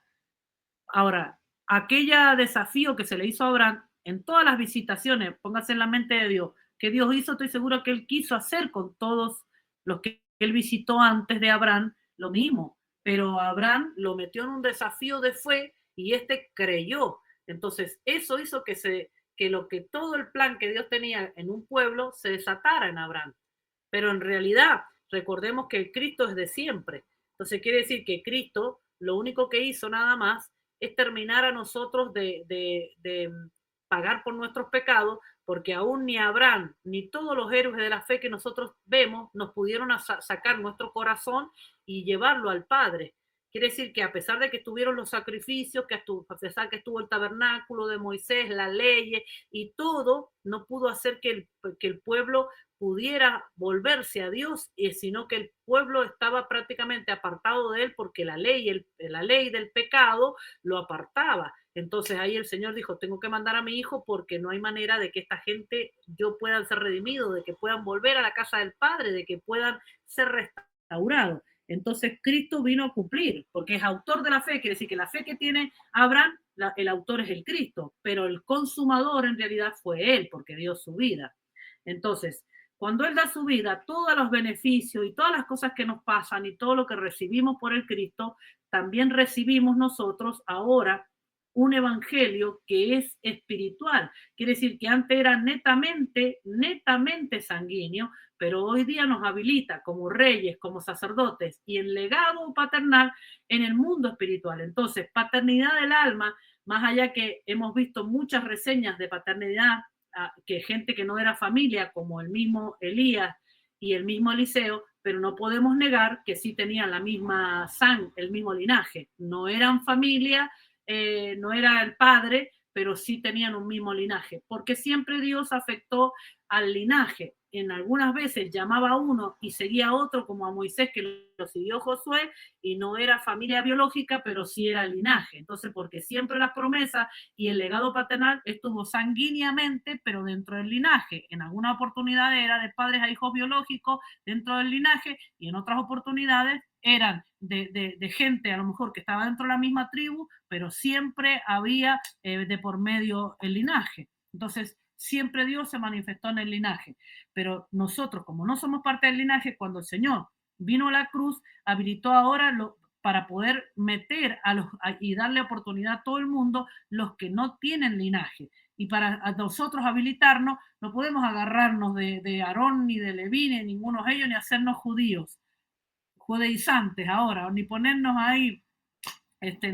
Ahora, aquella desafío que se le hizo a Abraham en todas las visitaciones, póngase en la mente de Dios, que Dios hizo, estoy seguro que él quiso hacer con todos los que él visitó antes de Abraham, lo mismo, pero Abraham lo metió en un desafío de fe y creyó. Entonces, eso hizo que todo el plan que Dios tenía en un pueblo se desatara en Abraham. Pero en realidad, recordemos que el Cristo es de siempre. Entonces quiere decir que Cristo lo único que hizo nada más es terminar a nosotros de pagar por nuestros pecados, porque aún ni Abraham ni todos los héroes de la fe que nosotros vemos nos pudieron sacar nuestro corazón y llevarlo al Padre. Quiere decir que a pesar de que estuvieron los sacrificios, a pesar que estuvo el tabernáculo de Moisés, la ley y todo, no pudo hacer que el pueblo pudiera volverse a Dios, sino que el pueblo estaba prácticamente apartado de él porque la ley del pecado lo apartaba. Entonces ahí el Señor dijo, tengo que mandar a mi hijo porque no hay manera de que esta gente yo puedan ser redimidos, de que puedan volver a la casa del Padre, de que puedan ser restaurados. Entonces Cristo vino a cumplir, porque es autor de la fe, quiere decir que la fe que tiene Abraham, el autor es el Cristo, pero el consumador en realidad fue él, porque dio su vida. Entonces, cuando él da su vida, todos los beneficios y todas las cosas que nos pasan y todo lo que recibimos por el Cristo, también recibimos nosotros ahora un evangelio que es espiritual. Quiere decir que antes era netamente sanguíneo, pero hoy día nos habilita como reyes, como sacerdotes y en legado paternal en el mundo espiritual. Entonces, paternidad del alma, más allá que hemos visto muchas reseñas de paternidad, que gente que no era familia, como el mismo Elías y el mismo Eliseo, pero no podemos negar que sí tenían la misma sangre, el mismo linaje. No eran familia, no era el padre, pero sí tenían un mismo linaje, porque siempre Dios afectó al linaje. En algunas veces llamaba a uno y seguía a otro, como a Moisés, que lo siguió Josué, y no era familia biológica, pero sí era linaje. Entonces, porque siempre las promesas y el legado paternal estuvo sanguíneamente, pero dentro del linaje. En alguna oportunidad era de padres a hijos biológicos dentro del linaje, y en otras oportunidades eran de gente a lo mejor que estaba dentro de la misma tribu, pero siempre había de por medio el linaje. Entonces, siempre Dios se manifestó en el linaje, pero nosotros, como no somos parte del linaje, cuando el Señor vino a la cruz, habilitó ahora para poder meter y darle oportunidad a todo el mundo los que no tienen linaje. Y para nosotros habilitarnos, no podemos agarrarnos de Aarón, ni de Leví, ni de ninguno de ellos, ni hacernos judaizantes ahora, ni ponernos ahí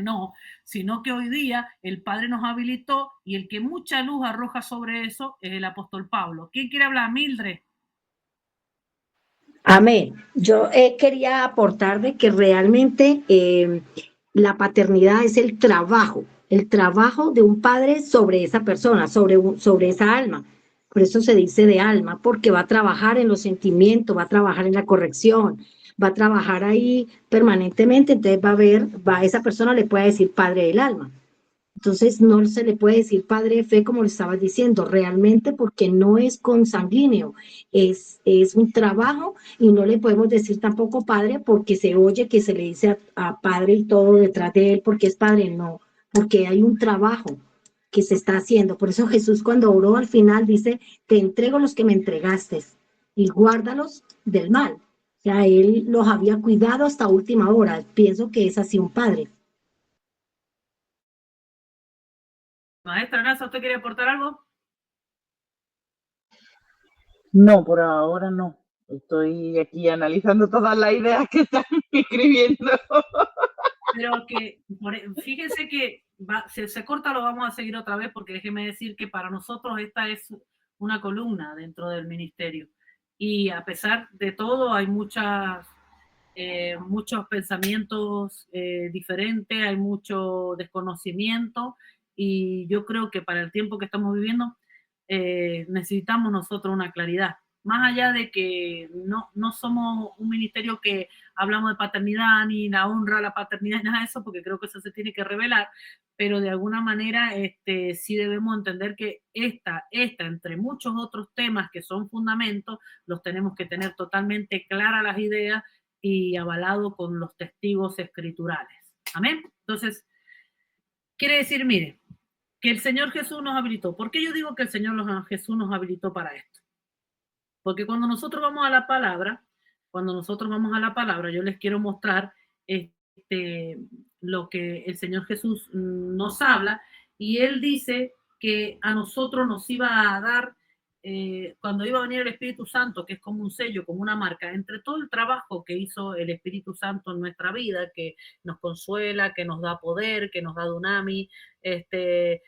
no, sino que hoy día el Padre nos habilitó y el que mucha luz arroja sobre eso es el apóstol Pablo. ¿Quién quiere hablar? Mildred. Amén. Yo quería aportar de que realmente la paternidad es el trabajo de un padre sobre esa persona, sobre esa alma. Por eso se dice de alma, porque va a trabajar en los sentimientos, va a trabajar en la corrección, va a trabajar ahí permanentemente, entonces esa persona le puede decir padre del alma. Entonces no se le puede decir padre de fe como lo estabas diciendo, realmente porque no es consanguíneo, es un trabajo y no le podemos decir tampoco padre porque se oye que se le dice a padre y todo detrás de él porque es padre, no, porque hay un trabajo que se está haciendo. Por eso Jesús cuando oró al final dice, te entrego los que me entregaste y guárdalos del mal. O sea, él los había cuidado hasta última hora. Pienso que es así un padre. Maestra Nasa, ¿usted quiere aportar algo? No, por ahora no. Estoy aquí analizando todas las ideas que están escribiendo. Pero que, fíjense que si se corta lo vamos a seguir otra vez porque déjeme decir que para nosotros esta es una columna dentro del ministerio. Y a pesar de todo hay muchos pensamientos diferentes, hay mucho desconocimiento y yo creo que para el tiempo que estamos viviendo necesitamos nosotros una claridad. Más allá de que no somos un ministerio que hablamos de paternidad ni la honra a la paternidad, nada de eso, porque creo que eso se tiene que revelar, pero de alguna manera sí debemos entender que esta, entre muchos otros temas que son fundamentos, los tenemos que tener totalmente claras las ideas y avalado con los testigos escriturales. Amén. Entonces, quiere decir, mire, que el Señor Jesús nos habilitó. ¿Por qué yo digo que el Señor Jesús nos habilitó para esto? Porque cuando nosotros vamos a la palabra, yo les quiero mostrar lo que el Señor Jesús nos habla Y él dice que a nosotros nos iba a dar, cuando iba a venir el Espíritu Santo, que es como un sello, como una marca, entre todo el trabajo que hizo el Espíritu Santo en nuestra vida, que nos consuela, que nos da poder, que nos da dunami, que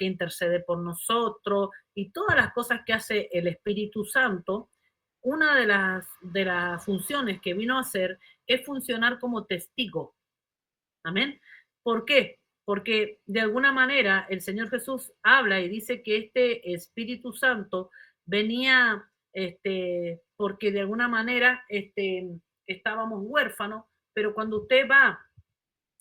intercede por nosotros, y todas las cosas que hace el Espíritu Santo, una de las funciones que vino a hacer es funcionar como testigo. Amén. ¿Por qué? Porque de alguna manera el Señor Jesús habla y dice que este Espíritu Santo venía, porque de alguna manera estábamos huérfanos, pero cuando usted va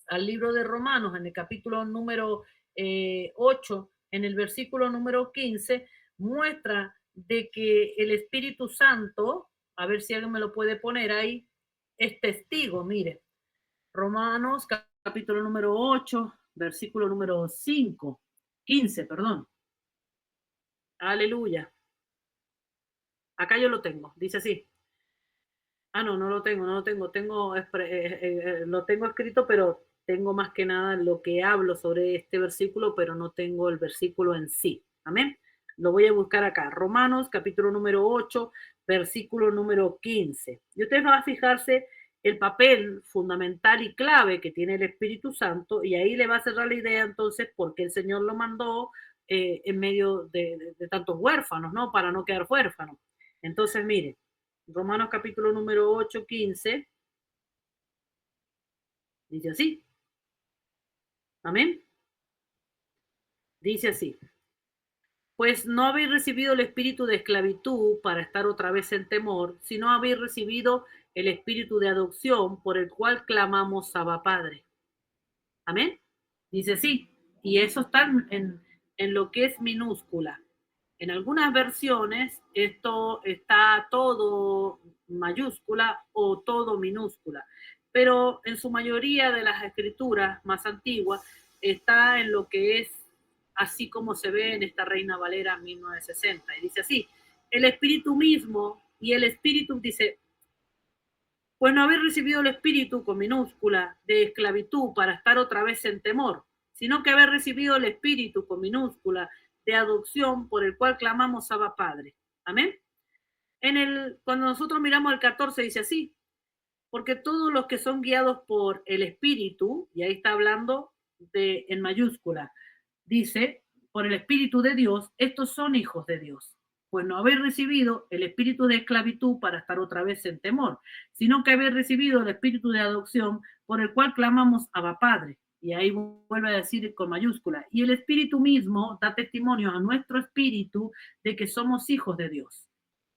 al libro de Romanos, en el capítulo número 8, en el versículo número 15, muestra de que el Espíritu Santo, a ver si alguien me lo puede poner ahí, es testigo, mire. Romanos capítulo número 8, versículo número 15, perdón. Aleluya. Acá yo lo tengo, dice así. Ah, no lo tengo, lo tengo escrito, pero tengo más que nada lo que hablo sobre este versículo, pero no tengo el versículo en sí. Amén. Lo voy a buscar acá. Romanos capítulo número 8, versículo número 15. Y usted va a fijarse el papel fundamental y clave que tiene el Espíritu Santo, y ahí le va a cerrar la idea entonces porque el Señor lo mandó en medio de tantos huérfanos, ¿no? Para no quedar huérfanos. Entonces, mire, Romanos capítulo número 8, 15, dice así. Amén. Dice así. Pues no habéis recibido el espíritu de esclavitud para estar otra vez en temor, sino habéis recibido el espíritu de adopción por el cual clamamos Abba Padre. Amén. Dice así. Y eso está en lo que es minúscula. En algunas versiones esto está todo mayúscula o todo minúscula, pero en su mayoría de las escrituras más antiguas está en lo que es así como se ve en esta Reina Valera 1960. Y dice así, el espíritu mismo, y el espíritu dice, pues no habéis recibido el espíritu con minúscula de esclavitud para estar otra vez en temor, sino que habéis recibido el espíritu con minúscula de adopción por el cual clamamos Abba Padre. Amén. Cuando nosotros miramos el 14 dice así, porque todos los que son guiados por el Espíritu, y ahí está hablando en mayúscula, dice, por el Espíritu de Dios, estos son hijos de Dios. Pues no habéis recibido el espíritu de esclavitud para estar otra vez en temor, sino que habéis recibido el espíritu de adopción por el cual clamamos Abba Padre. Y ahí vuelve a decir con mayúscula. Y el espíritu mismo da testimonio a nuestro espíritu de que somos hijos de Dios.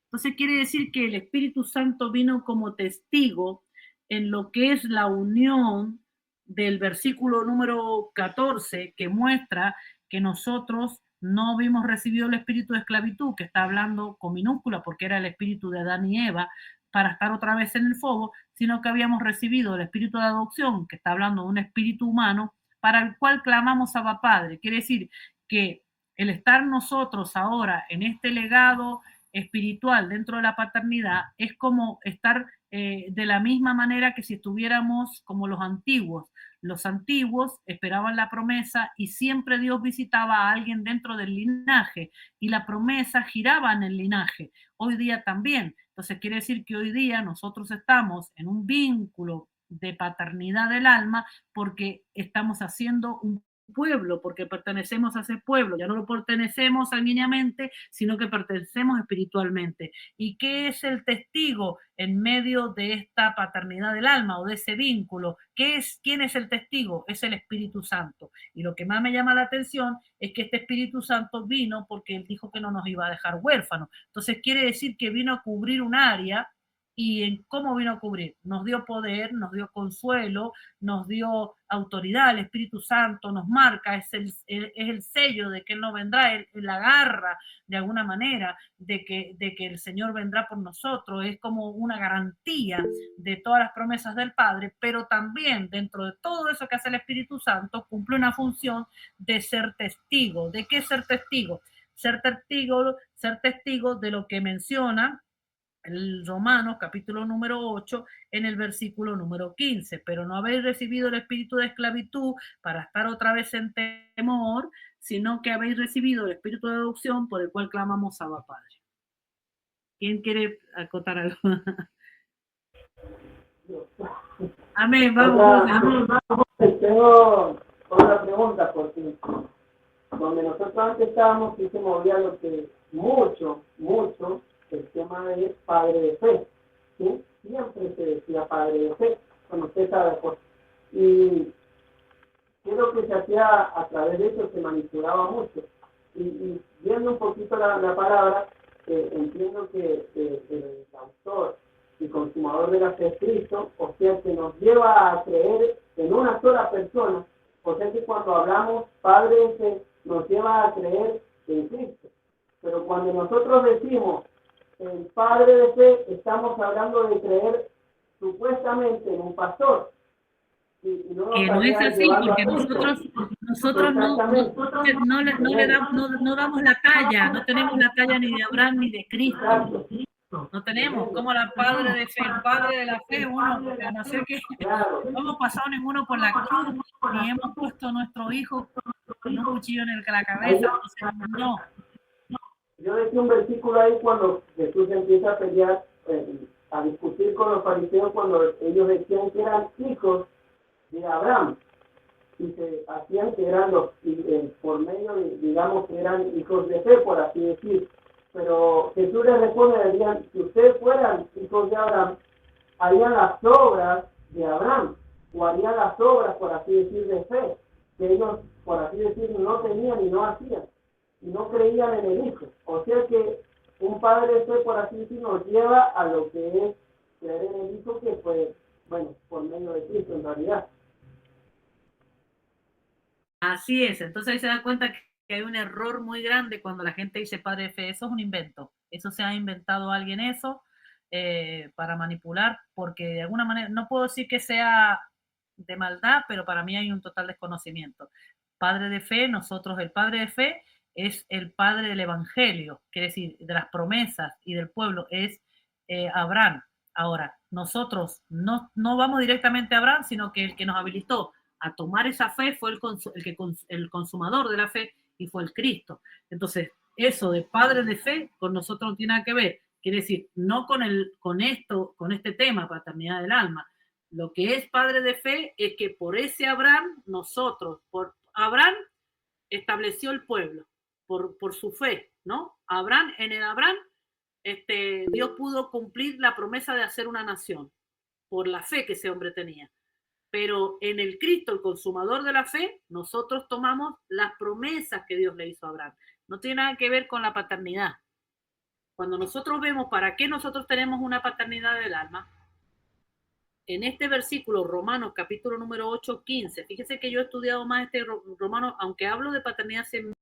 Entonces quiere decir que el Espíritu Santo vino como testigo en lo que es la unión del versículo número 14, que muestra que nosotros no habíamos recibido el espíritu de esclavitud, que está hablando con minúscula porque era el espíritu de Adán y Eva, para estar otra vez en el fuego, sino que habíamos recibido el espíritu de adopción, que está hablando de un espíritu humano, para el cual clamamos a Abba Padre. Quiere decir que el estar nosotros ahora en este legado espiritual dentro de la paternidad es como estar de la misma manera que si estuviéramos como los antiguos. Los antiguos esperaban la promesa y siempre Dios visitaba a alguien dentro del linaje y la promesa giraba en el linaje. Hoy día también. Entonces quiere decir que hoy día nosotros estamos en un vínculo de paternidad del alma porque estamos haciendo un pueblo, porque pertenecemos a ese pueblo, ya no lo pertenecemos sanguíneamente, sino que pertenecemos espiritualmente. ¿Y qué es el testigo en medio de esta paternidad del alma o de ese vínculo? ¿Quién es el testigo? Es el Espíritu Santo. Y lo que más me llama la atención es que este Espíritu Santo vino porque él dijo que no nos iba a dejar huérfanos. Entonces quiere decir que vino a cubrir un área. ¿Y en cómo vino a cubrir? Nos dio poder, nos dio consuelo, nos dio autoridad, el Espíritu Santo nos marca, es el sello de que Él no vendrá, Él la agarra de alguna manera de que el Señor vendrá por nosotros, es como una garantía de todas las promesas del Padre, pero también dentro de todo eso que hace el Espíritu Santo cumple una función de ser testigo. ¿De qué ser testigo? Ser testigo de lo que menciona el Romanos capítulo número 8 en el versículo número 15, pero no habéis recibido el espíritu de esclavitud para estar otra vez en temor, sino que habéis recibido el espíritu de adopción por el cual clamamos Abba Padre. ¿Quién quiere acotar algo? Amén, vamos. Tengo otra pregunta, porque donde nosotros antes estábamos sí se movía lo que mucho, el tema de padre de fe, ¿sí? Siempre se decía padre de fe, cuando usted sabe, pues. Y creo que se hacía a través de eso, se manipulaba mucho. Y viendo un poquito la palabra, entiendo que el autor y consumador de la fe es Cristo, o sea que nos lleva a creer en una sola persona, o sea que cuando hablamos Padre de fe, nos lleva a creer en Cristo. Pero cuando nosotros decimos el Padre de fe, estamos hablando de creer supuestamente en un pastor. Y no que no es así, porque nosotros no damos la talla, no tenemos la talla ni de Abraham ni de Cristo. No tenemos como la padre de fe, el padre de la fe, uno, a no ser que no hemos pasado ninguno por la cruz, ni hemos puesto a nuestro hijo con un cuchillo en la cabeza, no. Yo decía un versículo ahí cuando Jesús empieza a pelear, a discutir con los fariseos, cuando ellos decían que eran hijos de Abraham, y se hacían que eran los, por medio de, digamos, que eran hijos de fe, por así decir. Pero Jesús les responde, decían, si ustedes fueran hijos de Abraham, harían las obras de Abraham, o harían las obras, por así decir, de fe, que ellos, por así decir, no tenían y no hacían, y no creían en el Hijo. O sea que un padre de fe, por así decir, nos lleva a lo que es creer en el Hijo, que fue, bueno, por medio de Cristo en realidad. Así es, entonces ahí se da cuenta que hay un error muy grande cuando la gente dice padre de fe, eso es un invento, eso se ha inventado alguien eso para manipular, porque de alguna manera, no puedo decir que sea de maldad, pero para mí hay un total desconocimiento. Padre de fe, nosotros el padre de fe es el padre del evangelio, quiere decir, de las promesas y del pueblo, es Abraham. Ahora, nosotros no vamos directamente a Abraham, sino que el que nos habilitó a tomar esa fe fue el consumador de la fe y fue el Cristo. Entonces, eso de padre de fe con nosotros no tiene nada que ver. Quiere decir, no con este tema, paternidad del alma. Lo que es padre de fe es que por ese Abraham, por Abraham estableció el pueblo, por su fe, ¿no? En el Abraham, Dios pudo cumplir la promesa de hacer una nación, por la fe que ese hombre tenía. Pero en el Cristo, el consumador de la fe, nosotros tomamos las promesas que Dios le hizo a Abraham. No tiene nada que ver con la paternidad. Cuando nosotros vemos para qué nosotros tenemos una paternidad del alma, en este versículo, Romanos capítulo número 8, 15, fíjese que yo he estudiado más Romanos, aunque hablo de paternidad hace